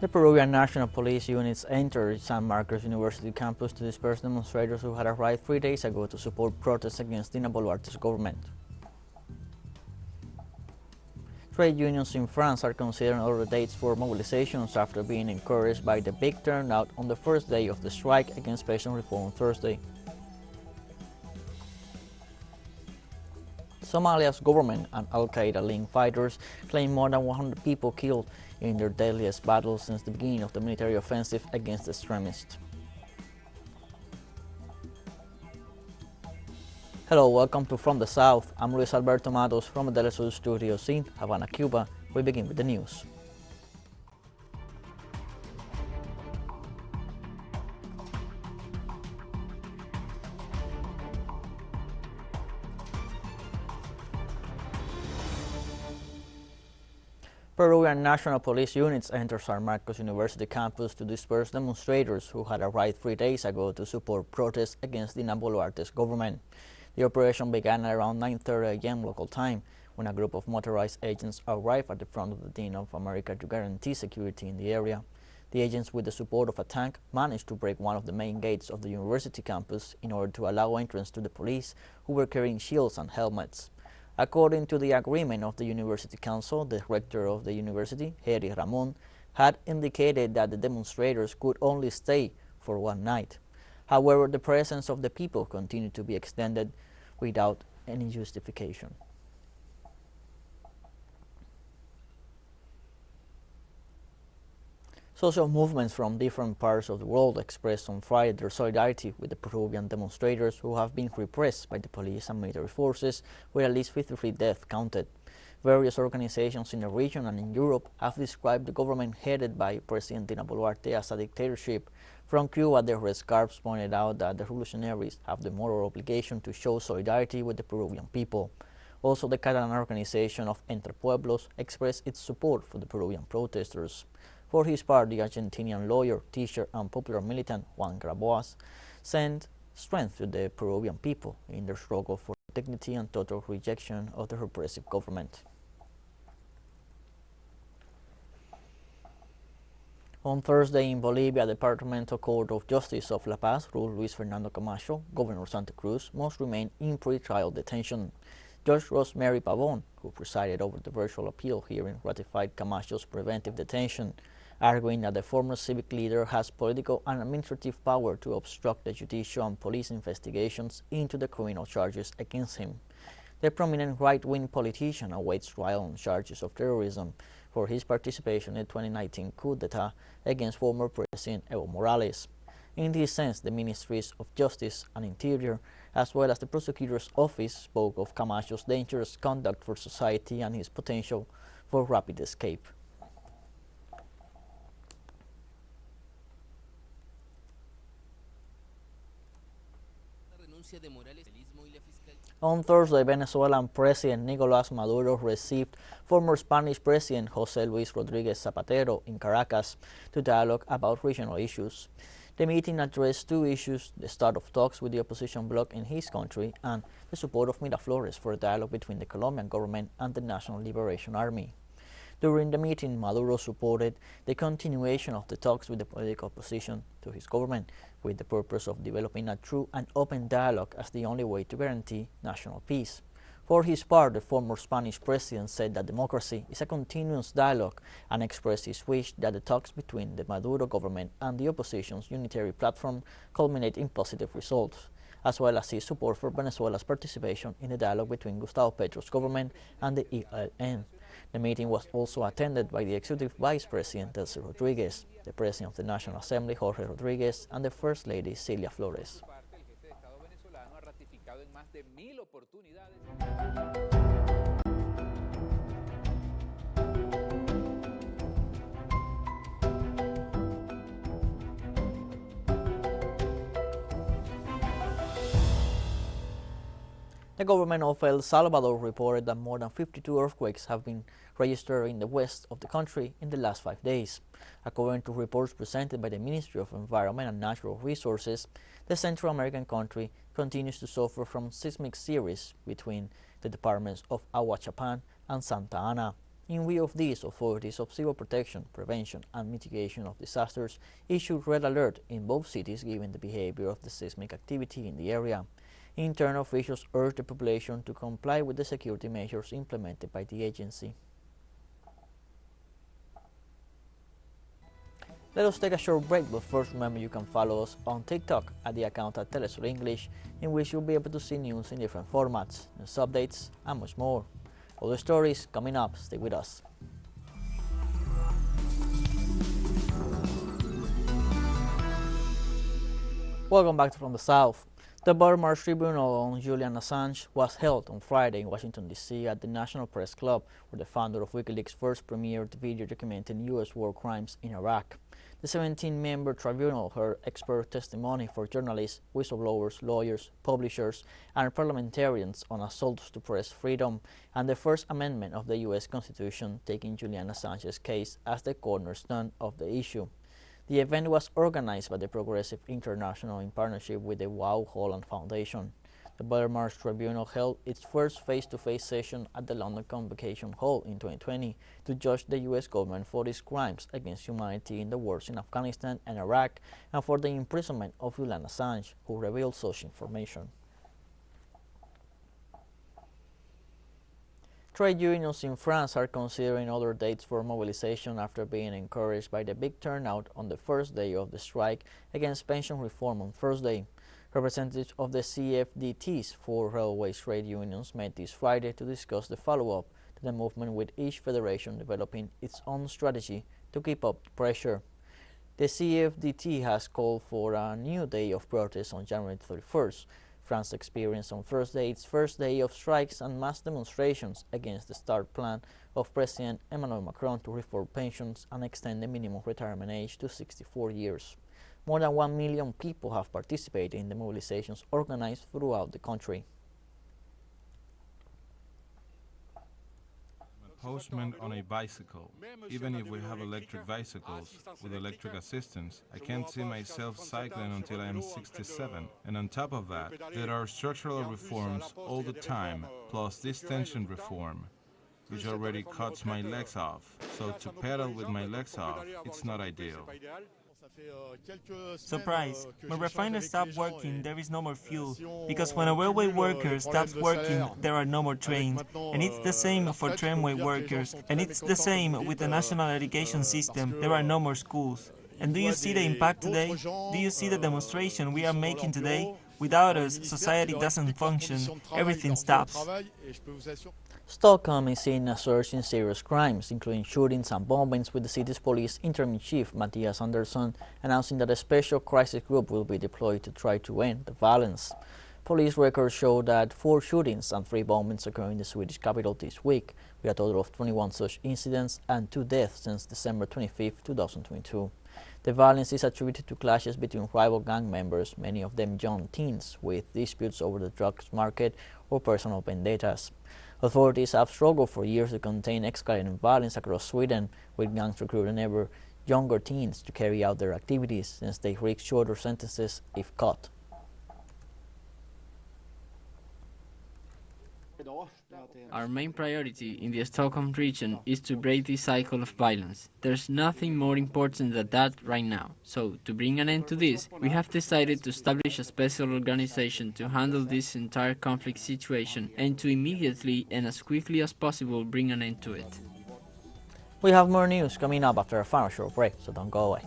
The Peruvian National Police units entered San Marcos University campus to disperse demonstrators who had arrived 3 days ago to support protests against Dina Boluarte's government. Trade unions in France are considering other dates for mobilizations after being encouraged by the big turnout on the first day of the strike against pension reform on Thursday. Somalia's government and Al-Qaeda-linked fighters claim more than 100 people killed in their deadliest battle since the beginning of the military offensive against the extremists. Hello, welcome to From the South. I'm Luis Alberto Matos from the TeleSUR studios in Havana, Cuba. We begin with the news. Peruvian National Police units entered San Marcos University campus to disperse demonstrators who had arrived 3 days ago to support protests against Dina Boluarte's government. The operation began at around 9:30 a.m. local time when a group of motorized agents arrived at the front of the Dean of America to guarantee security in the area. The agents, with the support of a tank, managed to break one of the main gates of the university campus in order to allow entrance to the police, who were carrying shields and helmets. According to the agreement of the University Council, the rector of the university, Heri Ramon, had indicated that the demonstrators could only stay for one night. However, the presence of the people continued to be extended without any justification. Social movements from different parts of the world expressed on Friday their solidarity with the Peruvian demonstrators who have been repressed by the police and military forces, with at least 53 deaths counted. Various organizations in the region and in Europe have described the government headed by President Dina Boluarte as a dictatorship. From Cuba, the Red Scarves pointed out that the revolutionaries have the moral obligation to show solidarity with the Peruvian people. Also, the Catalan organization of Entre Pueblos expressed its support for the Peruvian protesters. For his part, the Argentinian lawyer, teacher, and popular militant Juan Grabois sent strength to the Peruvian people in their struggle for dignity and total rejection of the repressive government. On Thursday in Bolivia, the Departmental Court of Justice of La Paz ruled Luis Fernando Camacho, governor of Santa Cruz, must remain in pre-trial detention. Judge Rosemary Pavon, who presided over the virtual appeal hearing, ratified Camacho's preventive detention, arguing that the former civic leader has political and administrative power to obstruct the judicial and police investigations into the criminal charges against him. The prominent right-wing politician awaits trial on charges of terrorism for his participation in the 2019 coup d'etat against former President Evo Morales. In this sense, the Ministries of Justice and Interior, as well as the prosecutor's office, spoke of Camacho's dangerous conduct for society and his potential for rapid escape. On Thursday, Venezuelan President Nicolás Maduro received former Spanish President José Luis Rodríguez Zapatero in Caracas to dialogue about regional issues. The meeting addressed two issues: the start of talks with the opposition bloc in his country and the support of Miraflores for a dialogue between the Colombian government and the National Liberation Army. During the meeting, Maduro supported the continuation of the talks with the political opposition to his government, with the purpose of developing a true and open dialogue as the only way to guarantee national peace. For his part, the former Spanish president said that democracy is a continuous dialogue and expressed his wish that the talks between the Maduro government and the opposition's unitary platform culminate in positive results, as well as his support for Venezuela's participation in the dialogue between Gustavo Petro's government and the ELN. The meeting was also attended by the Executive Vice President Delcy Rodriguez, the President of the National Assembly Jorge Rodriguez, and the First Lady Cilia Flores. The government of El Salvador reported that more than 52 earthquakes have been registered in the west of the country in the last 5 days. According to reports presented by the Ministry of Environment and Natural Resources, the Central American country continues to suffer from seismic series between the departments of Aguachapan and Santa Ana. In view of this, authorities of civil protection, prevention, and mitigation of disasters issued red alert in both cities given the behavior of the seismic activity in the area. In turn, officials urged the population to comply with the security measures implemented by the agency. Let us take a short break, but first remember you can follow us on TikTok at the account at TeleSUR English, in which you'll be able to see news in different formats, news updates, and much more. Other stories coming up, stay with us. Welcome back From the South. The Burma's tribunal on Julian Assange was held on Friday in Washington, D.C. at the National Press Club, where the founder of WikiLeaks first premiered the video documenting U.S. war crimes in Iraq. The 17-member tribunal heard expert testimony for journalists, whistleblowers, lawyers, publishers, and parliamentarians on assaults to press freedom and the First Amendment of the U.S. Constitution, taking Julian Assange's case as the cornerstone of the issue. The event was organized by the Progressive International in partnership with the Wow Holland Foundation. The Burma's tribunal held its first face-to-face session at the London Convocation Hall in 2020 to judge the U.S. government for its crimes against humanity in the wars in Afghanistan and Iraq and for the imprisonment of Julian Assange, who revealed such information. Trade unions in France are considering other dates for mobilization after being encouraged by the big turnout on the first day of the strike against pension reform on Thursday. Representatives of the CFDT's four railway trade unions met this Friday to discuss the follow-up to the movement, with each federation developing its own strategy to keep up the pressure. The CFDT has called for a new day of protest on January 31st. France experienced on Thursday its first day of strikes and mass demonstrations against the START plan of President Emmanuel Macron to reform pensions and extend the minimum retirement age to 64 years. More than 1 million people have participated in the mobilizations organized throughout the country. I'm a postman on a bicycle. Even if we have electric bicycles with electric assistance, I can't see myself cycling until I am 67. And on top of that, there are structural reforms all the time, plus this tension reform, which already cuts my legs off. So to pedal with my legs off, it's not ideal. Surprise! When refiners stop working, there is no more fuel, because when a railway worker stops working, there are no more trains. And it's the same for tramway workers, and it's the same with the national education system. There are no more schools. And do you see the impact today? Do you see the demonstration we are making today? Without us, society doesn't function. Everything stops. Stockholm is seeing a surge in serious crimes, including shootings and bombings, with the city's police interim chief, Mattias Andersson, announcing that a special crisis group will be deployed to try to end the violence. Police records show that 4 shootings and 3 bombings occurred in the Swedish capital this week, with a total of 21 such incidents and 2 deaths since December 25, 2022. The violence is attributed to clashes between rival gang members, many of them young teens, with disputes over the drugs market or personal vendettas. Authorities have struggled for years to contain escalating violence across Sweden, with gangs recruiting ever younger teens to carry out their activities, since they risk shorter sentences if caught. Our main priority in the Stockholm region is to break this cycle of violence. There's nothing more important than that right now. So, to bring an end to this, we have decided to establish a special organization to handle this entire conflict situation and to immediately and as quickly as possible bring an end to it. We have more news coming up after a final short break, so don't go away.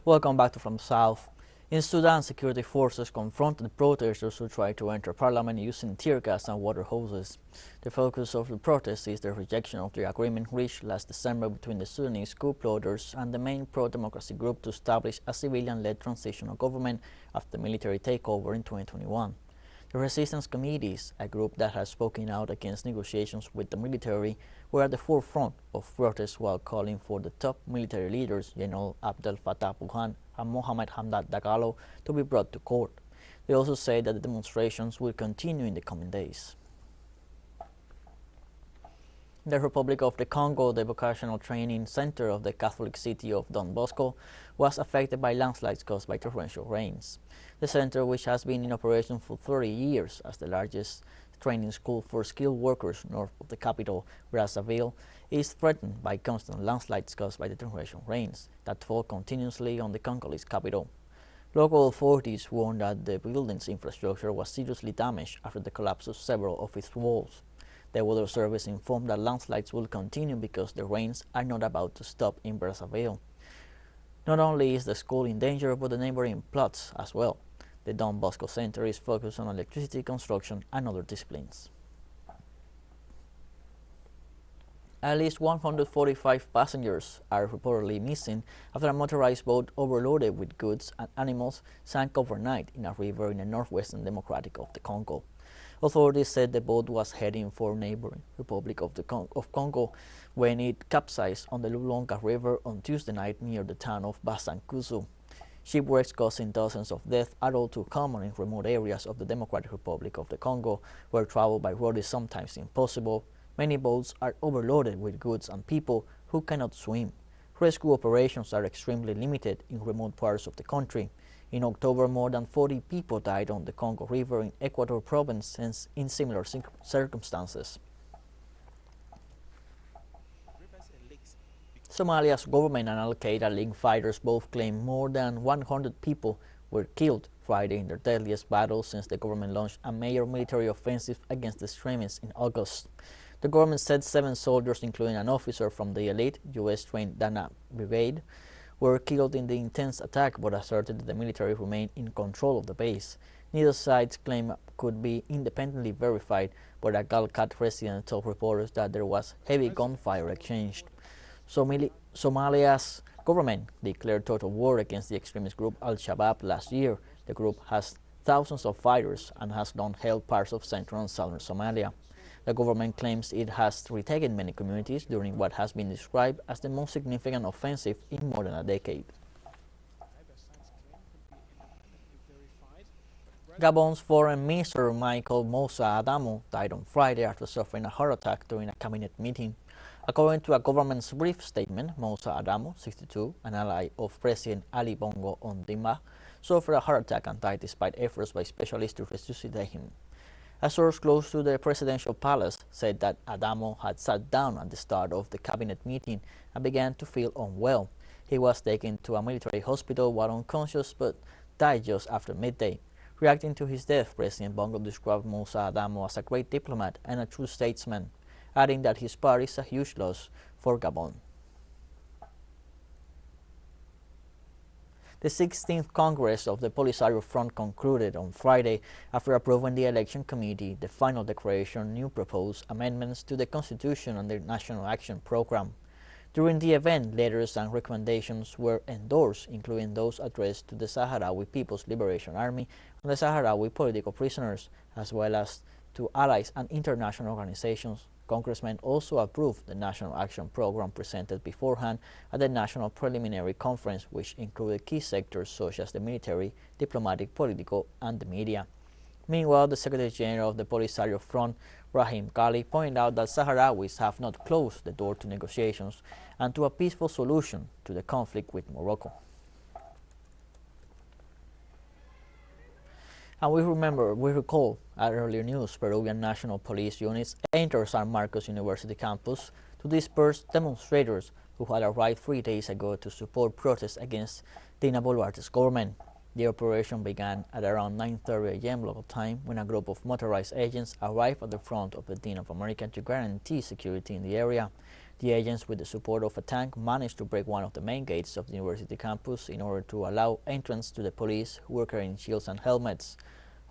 Welcome back to From the South. In Sudan, security forces confronted protesters who tried to enter parliament using tear gas and water hoses. The focus of the protest is the rejection of the agreement reached last December between the Sudanese coup plotters and the main pro-democracy group to establish a civilian-led transitional government after the military takeover in 2021. The resistance committees, a group that has spoken out against negotiations with the military, were at the forefront of protests while calling for the top military leaders, General Abdel Fattah Burhan and Mohamed Hamdan Dagalo, to be brought to court. They also say that the demonstrations will continue in the coming days. In the Republic of the Congo, the vocational training center of the Catholic city of Don Bosco was affected by landslides caused by torrential rains. The center, which has been in operation for 30 years as the largest training school for skilled workers north of the capital, Brazzaville, is threatened by constant landslides caused by the torrential rains that fall continuously on the Congolese capital. Local authorities warned that the building's infrastructure was seriously damaged after the collapse of several of its walls. The Weather Service informed that landslides will continue because the rains are not about to stop in Brazzaville. Not only is the school in danger, but the neighboring plots as well. The Don Bosco Center is focused on electricity, construction, and other disciplines. At least 145 passengers are reportedly missing after a motorized boat overloaded with goods and animals sank overnight in a river in the northwestern Democratic of the Congo. Authorities said the boat was heading for neighboring Republic of Congo when it capsized on the Lulonga River on Tuesday night near the town of Basankuzu. Shipwrecks causing dozens of deaths are all too common in remote areas of the Democratic Republic of the Congo, where travel by road is sometimes impossible. Many boats are overloaded with goods and people who cannot swim. Rescue operations are extremely limited in remote parts of the country. In October, more than 40 people died on the Congo River in Equator province in similar circumstances. Somalia's government and Al-Qaeda-linked fighters both claim more than 100 people were killed Friday in their deadliest battle since the government launched a major military offensive against the extremists in August. The government said 7 soldiers, including an officer from the elite U.S.-trained Dana Brigade, were killed in the intense attack, but asserted that the military remained in control of the base. Neither side's claim could be independently verified, but a Galkat resident told reporters that there was heavy gunfire exchanged. Somalia's government declared total war against the extremist group Al-Shabaab last year. The group has thousands of fighters and has long held parts of central and southern Somalia. The government claims it has retaken many communities during what has been described as the most significant offensive in more than a decade. Gabon's foreign minister Michael Moussa Adamo died on Friday after suffering a heart attack during a cabinet meeting. According to a government's brief statement, Moussa Adamo, 62, an ally of President Ali Bongo Ondimba, suffered a heart attack and died despite efforts by specialists to resuscitate him. A source close to the presidential palace said that Adamo had sat down at the start of the cabinet meeting and began to feel unwell. He was taken to a military hospital while unconscious but died just after midday. Reacting to his death, President Bongo described Moussa Adamo as a great diplomat and a true statesman, adding that his part is a huge loss for Gabon. The 16th Congress of the Polisario Front concluded on Friday after approving the election committee the final declaration new proposed amendments to the Constitution and the National Action Program. During the event, letters and recommendations were endorsed, including those addressed to the Sahrawi People's Liberation Army and the Sahrawi political prisoners, as well as to allies and international organizations. Congressmen also approved the National Action Program presented beforehand at the National Preliminary Conference, which included key sectors such as the military, diplomatic, political, and the media. Meanwhile, the Secretary General of the Polisario Front, Rahim Ghali, pointed out that Sahrawis have not closed the door to negotiations and to a peaceful solution to the conflict with Morocco. And we recall at earlier news, Peruvian National Police units entered San Marcos University campus to disperse demonstrators who had arrived 3 days ago to support protests against Dina Boluarte's government. The operation began at around 9:30 a.m. local time when a group of motorized agents arrived at the front of the Dean of America to guarantee security in the area. The agents, with the support of a tank, managed to break one of the main gates of the university campus in order to allow entrance to the police, who were carrying shields and helmets.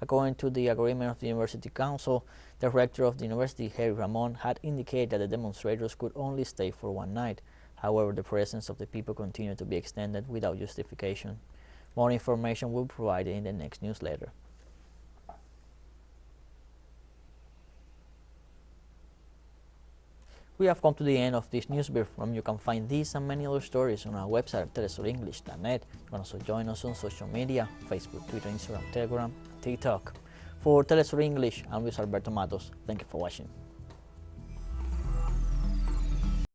According to the agreement of the University Council, the rector of the university, Harry Ramon, had indicated that the demonstrators could only stay for 1 night. However, the presence of the people continued to be extended without justification. More information will be provided in the next newsletter. We have come to the end of this news brief. You can find these and many other stories on our website at telesurenglish.net. You can also join us on social media, Facebook, Twitter, Instagram, Telegram, TikTok. For TeleSUR English, I'm Luis Alberto Matos. Thank you for watching.